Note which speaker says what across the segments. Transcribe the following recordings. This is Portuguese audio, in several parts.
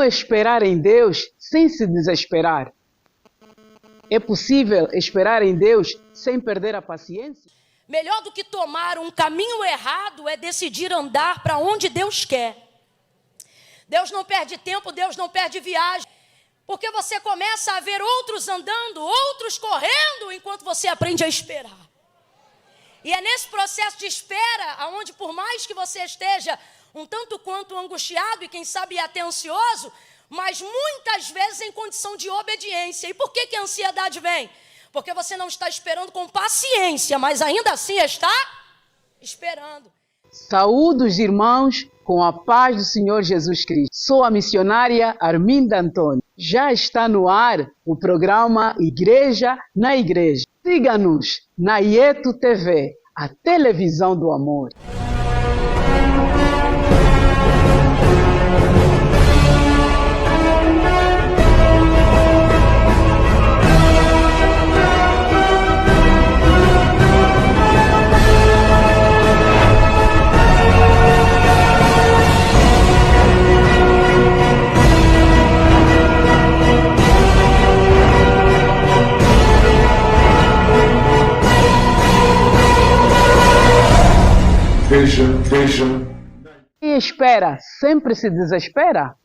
Speaker 1: esperar em Deus sem se desesperar? É possível esperar em Deus sem perder a paciência?
Speaker 2: Melhor do que tomar um caminho errado é decidir andar para onde Deus quer. Deus não perde tempo, Deus não perde viagem. Porque você começa a ver outros andando, outros correndo, enquanto você aprende a esperar. E é nesse processo de espera, onde por mais que você esteja um tanto quanto angustiado e quem sabe até ansioso, mas muitas vezes em condição de obediência. E por que a ansiedade vem? Porque você não está esperando com paciência, mas ainda assim está esperando.
Speaker 1: Saúde os irmãos com a paz do Senhor Jesus Cristo. Sou a missionária Arminda Antônio. Já está no ar o programa Igreja na Igreja. Siga-nos na IETO TV, a televisão do amor.
Speaker 3: Veja.
Speaker 1: Quem espera sempre se desespera?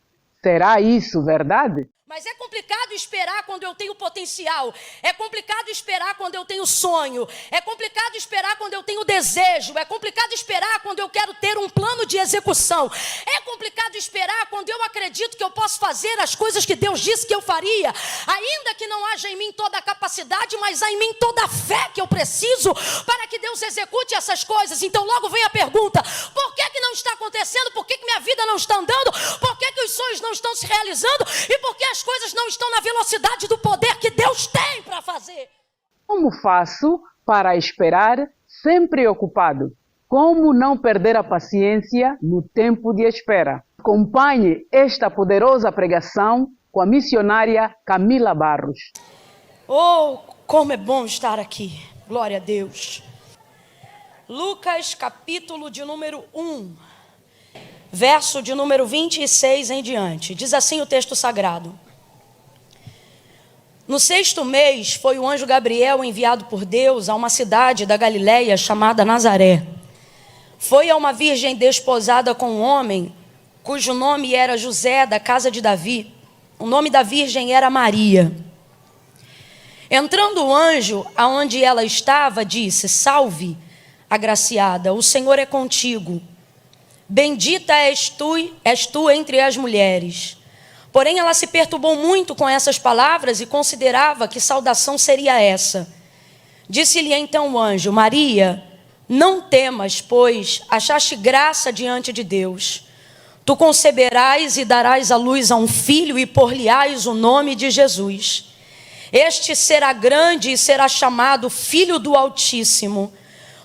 Speaker 1: Será isso verdade?
Speaker 2: Mas é complicado esperar quando eu tenho potencial. É complicado esperar quando eu tenho sonho. É complicado esperar quando eu tenho desejo. É complicado esperar quando eu quero ter um plano de execução. É complicado esperar quando eu acredito que eu posso fazer as coisas que Deus disse que eu faria. Ainda que não haja em mim toda a capacidade, mas há em mim toda a fé que eu preciso para que Deus execute essas coisas. Então logo vem a pergunta: por que não está acontecendo? Por que minha vida não está andando? Por que os sonhos não estão se realizando? E por que as coisas não estão na velocidade do poder que Deus tem para fazer?
Speaker 1: Como faço para esperar sempre ocupado? Como não perder a paciência no tempo de espera? Acompanhe esta poderosa pregação com a missionária Camila Barros.
Speaker 2: Oh, como é bom estar aqui. Glória a Deus. Lucas, capítulo de número 1, verso de número 26 em diante. Diz assim o texto sagrado: no 6º mês foi o anjo Gabriel enviado por Deus a uma cidade da Galileia chamada Nazaré. Foi a uma virgem desposada com um homem cujo nome era José, da casa de Davi. O nome da virgem era Maria. Entrando o anjo aonde ela estava, disse: salve, agraciada, o Senhor é contigo. Bendita és tu entre as mulheres. Porém ela se perturbou muito com essas palavras e considerava que saudação seria essa. Disse-lhe então o anjo: Maria, não temas, pois achaste graça diante de Deus. Tu conceberás e darás à luz a um filho e por-lhe-ás o nome de Jesus. Este será grande e será chamado Filho do Altíssimo.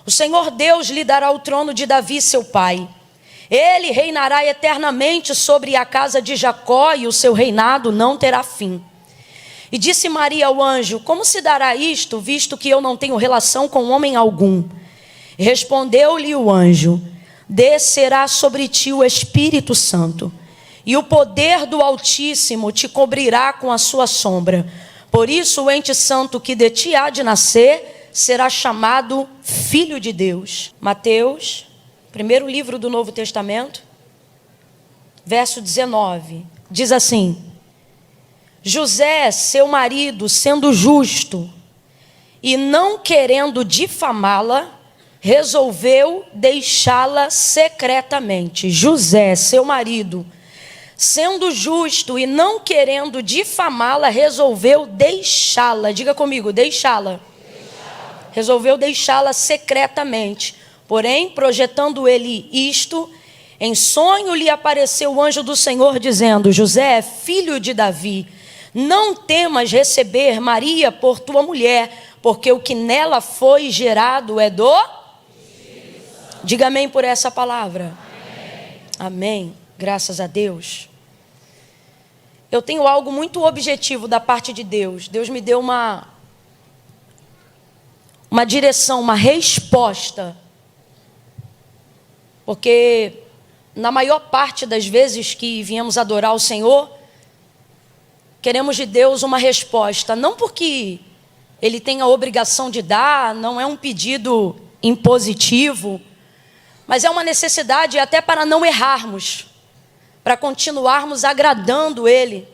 Speaker 2: O Senhor Deus lhe dará o trono de Davi, seu pai. Ele reinará eternamente sobre a casa de Jacó e o seu reinado não terá fim. E disse Maria ao anjo: como se dará isto, visto que eu não tenho relação com homem algum? E respondeu-lhe o anjo: descerá sobre ti o Espírito Santo, e o poder do Altíssimo te cobrirá com a sua sombra. Por isso o ente santo que de ti há de nascer será chamado Filho de Deus. Mateus, primeiro livro do Novo Testamento, verso 19, diz assim: José, seu marido, sendo justo e não querendo difamá-la, resolveu deixá-la secretamente. José, seu marido, sendo justo e não querendo difamá-la, resolveu deixá-la. Diga comigo, deixá-la. Resolveu deixá-la secretamente. Porém, projetando ele isto, em sonho lhe apareceu o anjo do Senhor, dizendo: José, filho de Davi, não temas receber Maria por tua mulher, porque o que nela foi gerado é do... Diga amém por essa palavra. Amém. Amém. Graças a Deus. Eu tenho algo muito objetivo da parte de Deus. Deus me deu uma direção, uma resposta. Porque na maior parte das vezes que viemos adorar o Senhor, queremos de Deus uma resposta, não porque Ele tem a obrigação de dar, não é um pedido impositivo, mas é uma necessidade até para não errarmos, para continuarmos agradando Ele,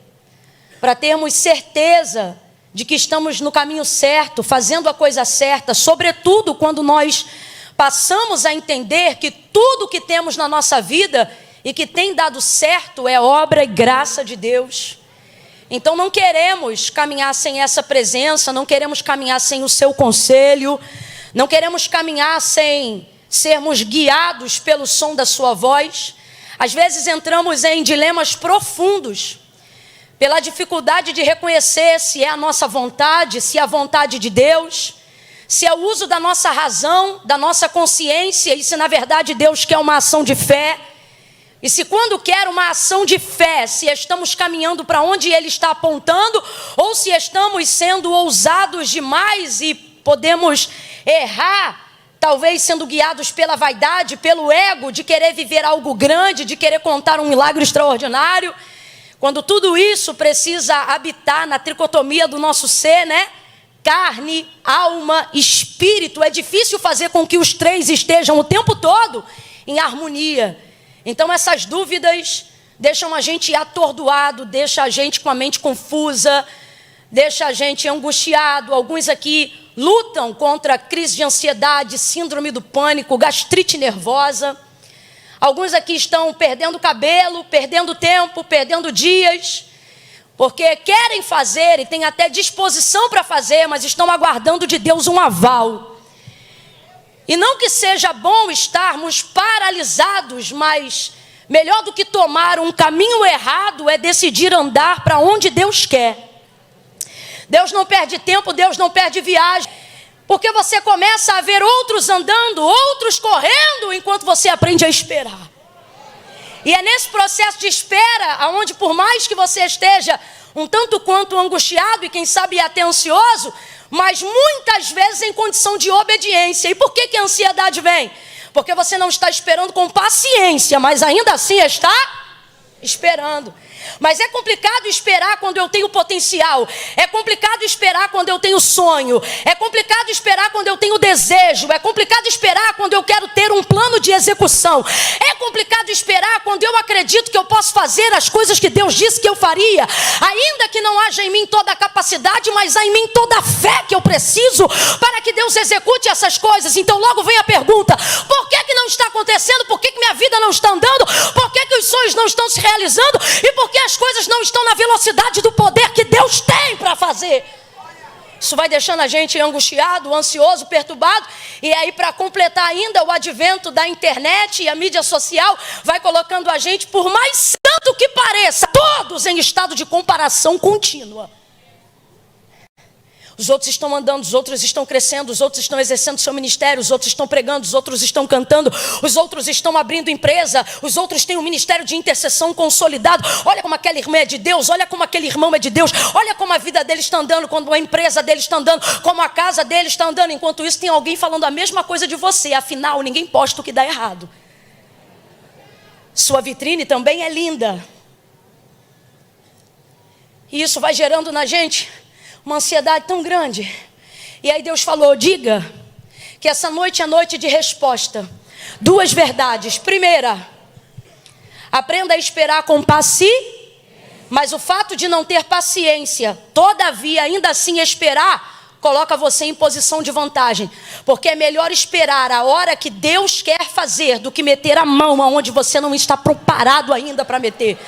Speaker 2: para termos certeza de que estamos no caminho certo, fazendo a coisa certa, sobretudo quando nós passamos a entender que tudo que temos na nossa vida e que tem dado certo é obra e graça de Deus. Então não queremos caminhar sem essa presença, não queremos caminhar sem o seu conselho, não queremos caminhar sem sermos guiados pelo som da sua voz. Às vezes entramos em dilemas profundos, pela dificuldade de reconhecer se é a nossa vontade, se é a vontade de Deus, se é o uso da nossa razão, da nossa consciência, e se na verdade Deus quer uma ação de fé. E se quando quer uma ação de fé, se estamos caminhando para onde Ele está apontando, ou se estamos sendo ousados demais e podemos errar, talvez sendo guiados pela vaidade, pelo ego, de querer viver algo grande, de querer contar um milagre extraordinário, quando tudo isso precisa habitar na tricotomia do nosso ser, né? Carne, alma, espírito. É difícil fazer com que os três estejam o tempo todo em harmonia. Então essas dúvidas deixam a gente atordoado, deixam a gente com a mente confusa, deixam a gente angustiado. Alguns aqui lutam contra crise de ansiedade, síndrome do pânico, gastrite nervosa. Alguns aqui estão perdendo cabelo, perdendo tempo, perdendo dias, porque querem fazer e têm até disposição para fazer, mas estão aguardando de Deus um aval. E não que seja bom estarmos paralisados, mas melhor do que tomar um caminho errado é decidir andar para onde Deus quer. Deus não perde tempo, Deus não perde viagem, porque você começa a ver outros andando, outros correndo, enquanto você aprende a esperar. E é nesse processo de espera, onde por mais que você esteja um tanto quanto angustiado e quem sabe até ansioso, mas muitas vezes em condição de obediência. E por que a ansiedade vem? Porque você não está esperando com paciência, mas ainda assim está esperando. Mas é complicado esperar quando eu tenho potencial. É complicado esperar quando eu tenho sonho. É complicado esperar quando eu tenho desejo. É complicado esperar quando eu quero ter um plano de execução. É complicado esperar quando eu acredito que eu posso fazer as coisas que Deus disse que eu faria. Ainda que não haja em mim toda a capacidade, mas há em mim toda a fé que eu preciso para que Deus execute essas coisas. Então logo vem a pergunta: por que não está acontecendo? Por que minha vida não está andando? Por que os sonhos não estão se realizando? E por que as coisas não estão na velocidade do poder que Deus tem para fazer? Isso vai deixando a gente angustiado, ansioso, perturbado. E aí, para completar ainda, o advento da internet e a mídia social vai colocando a gente, por mais santo que pareça, todos em estado de comparação contínua. Os outros estão andando, os outros estão crescendo, os outros estão exercendo seu ministério, os outros estão pregando, os outros estão cantando, os outros estão abrindo empresa, os outros têm um ministério de intercessão consolidado. Olha como aquela irmã é de Deus, olha como aquele irmão é de Deus, olha como a vida dele está andando, como a empresa dele está andando, como a casa dele está andando. Enquanto isso tem alguém falando a mesma coisa de você, afinal ninguém posta o que dá errado. Sua vitrine também é linda. E isso vai gerando na gente uma ansiedade tão grande. E aí Deus falou: diga que essa noite é noite de resposta. Duas verdades. Primeira, aprenda a esperar com paciência. Mas o fato de não ter paciência, todavia ainda assim esperar, coloca você em posição de vantagem. Porque é melhor esperar a hora que Deus quer fazer do que meter a mão aonde você não está preparado ainda para meter,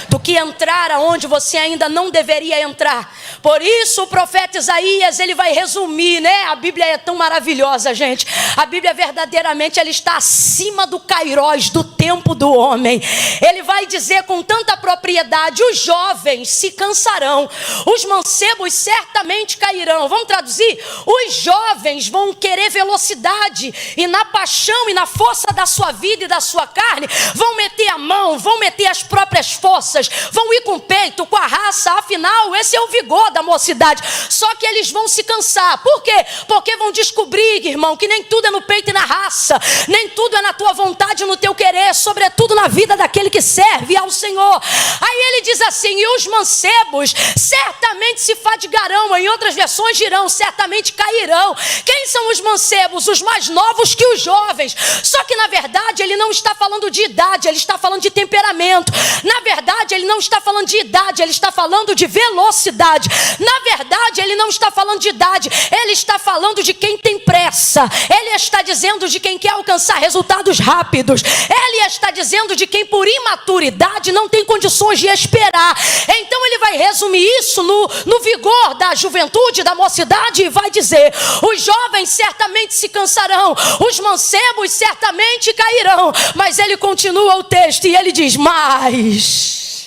Speaker 2: do que entrar aonde você ainda não deveria entrar. Por isso o profeta Isaías, ele vai resumir, né? A Bíblia é tão maravilhosa, gente. A Bíblia verdadeiramente, ela está acima do kairós, do tempo do homem. Ele vai dizer com tanta propriedade: os jovens se cansarão, os mancebos certamente cairão. Vamos traduzir traduzir, os jovens vão querer velocidade, e na paixão e na força da sua vida e da sua carne, vão meter a mão, vão meter as próprias forças, vão ir com o peito, com a raça. Afinal, esse é o vigor da mocidade. Só que eles vão se cansar. Por quê? Porque vão descobrir, irmão, que nem tudo é no peito e na raça, nem tudo é na tua vontade e no teu querer, sobretudo na vida daquele que serve ao Senhor. Aí ele diz assim: e os mancebos certamente se fadigarão, em outras versões dirão, certamente cairão. Quem são os mancebos? Os mais novos que os jovens. Só que na verdade ele não está falando de idade, ele está falando de temperamento. Na verdade ele não está falando de idade, ele está falando de velocidade. Na verdade ele não está falando de idade, ele está falando de quem tem pressa. Ele está dizendo de quem quer alcançar resultados rápidos. Ele está dizendo de quem por imaturidade não tem condições de esperar. Então ele vai resumir isso no vigor da juventude, da mocidade, e vai dizer: os jovens certamente se cansarão, os mancebos certamente cairão. Mas ele continua o texto e ele diz: mas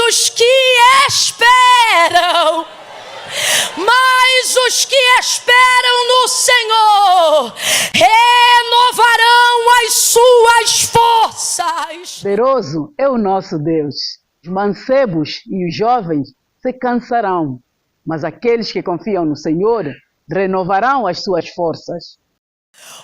Speaker 2: os que esperam, mas os que esperam no Senhor renovarão as suas forças.
Speaker 1: Poderoso é o nosso Deus. Os mancebos e os jovens se cansarão, mas aqueles que confiam no Senhor renovarão as suas forças.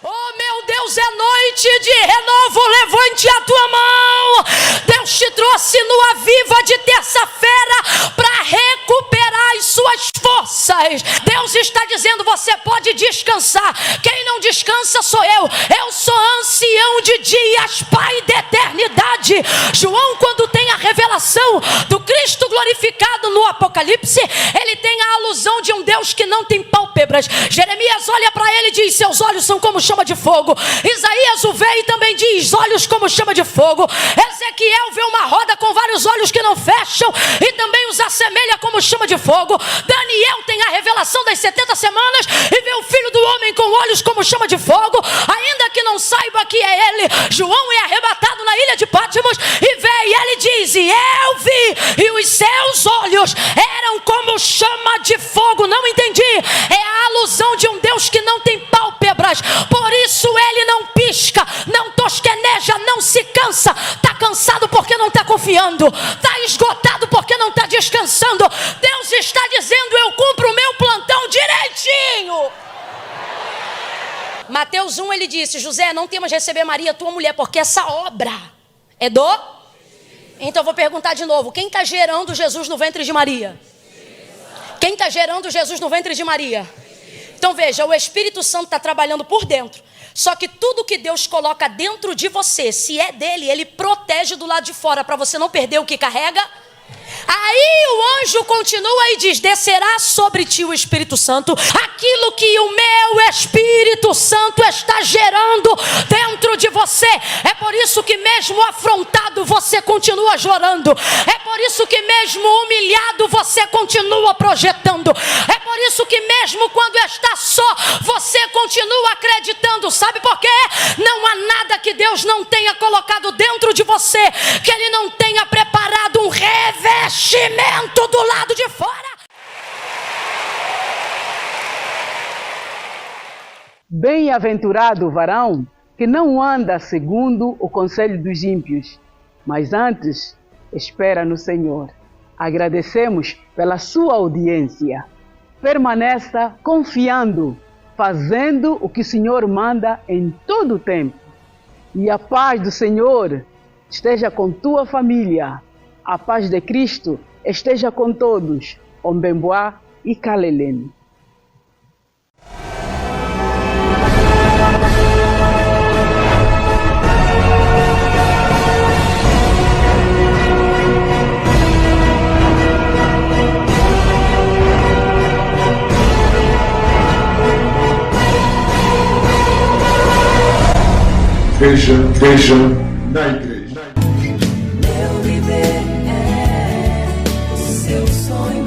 Speaker 2: Oh meu Deus, é noite de renovo. Levante a tua mão. Deus te trouxe no Aviva de terça-feira para recuperar as suas forças. Deus está dizendo: você pode descansar. Quem não descansa sou eu. Eu sou ancião de dias, Pai da eternidade. João, quando tem a revelação do Cristo glorificado no Apocalipse, ele tem a alusão de um Deus que não tem pálpebras. Jeremias olha para ele e diz: seus olhos são como chama de fogo. Isaías o vê e também diz: olhos como chama de fogo. Ezequiel vê uma roda com vários olhos que não fecham e também os assemelha como chama de fogo. Daniel tem a revelação das 70 semanas e vê o Filho do Homem com olhos como chama de fogo, ainda que não saiba que é ele. João é arrebatado na ilha de Patmos e vê, e ele diz: e eu vi, e os seus olhos eram como chama de fogo. Não entendi. É a alusão de um Deus que não tem pálpebras. Por isso ele não pisca, não tosqueneja, não se cansa. Está cansado porque não está confiando, está esgotado porque não está descansando. Deus está dizendo: eu cumpro o meu plantão direitinho. Mateus 1, ele disse: José, não temas receber Maria, tua mulher, porque essa obra é do... Então eu vou perguntar de novo: quem está gerando Jesus no ventre de Maria? Quem está gerando Jesus no ventre de Maria? Então veja, o Espírito Santo está trabalhando por dentro. Só que tudo que Deus coloca dentro de você, se é dele, ele protege do lado de fora, para você não perder o que carrega. Aí o anjo continua e diz: descerá sobre ti o Espírito Santo, aquilo que o meu Espírito Santo está gerando dentro de você. É por isso que mesmo afrontado você continua chorando. É por isso que mesmo humilhado você continua projetando. É por isso que mesmo quando está só, você continua acreditando. Sabe por quê? Não há nada que Deus não tenha colocado dentro de você que ele não tenha preparado um revestimento do lado de fora.
Speaker 1: Bem-aventurado o varão que não anda segundo o conselho dos ímpios, mas antes espera no Senhor. Agradecemos pela sua audiência. Permaneça confiando, fazendo o que o Senhor manda em todo o tempo. E a paz do Senhor esteja com tua família. A paz de Cristo esteja com todos. Ombemboa e Kalelene.
Speaker 3: Veja na igreja.
Speaker 4: Meu viver é o seu sonho.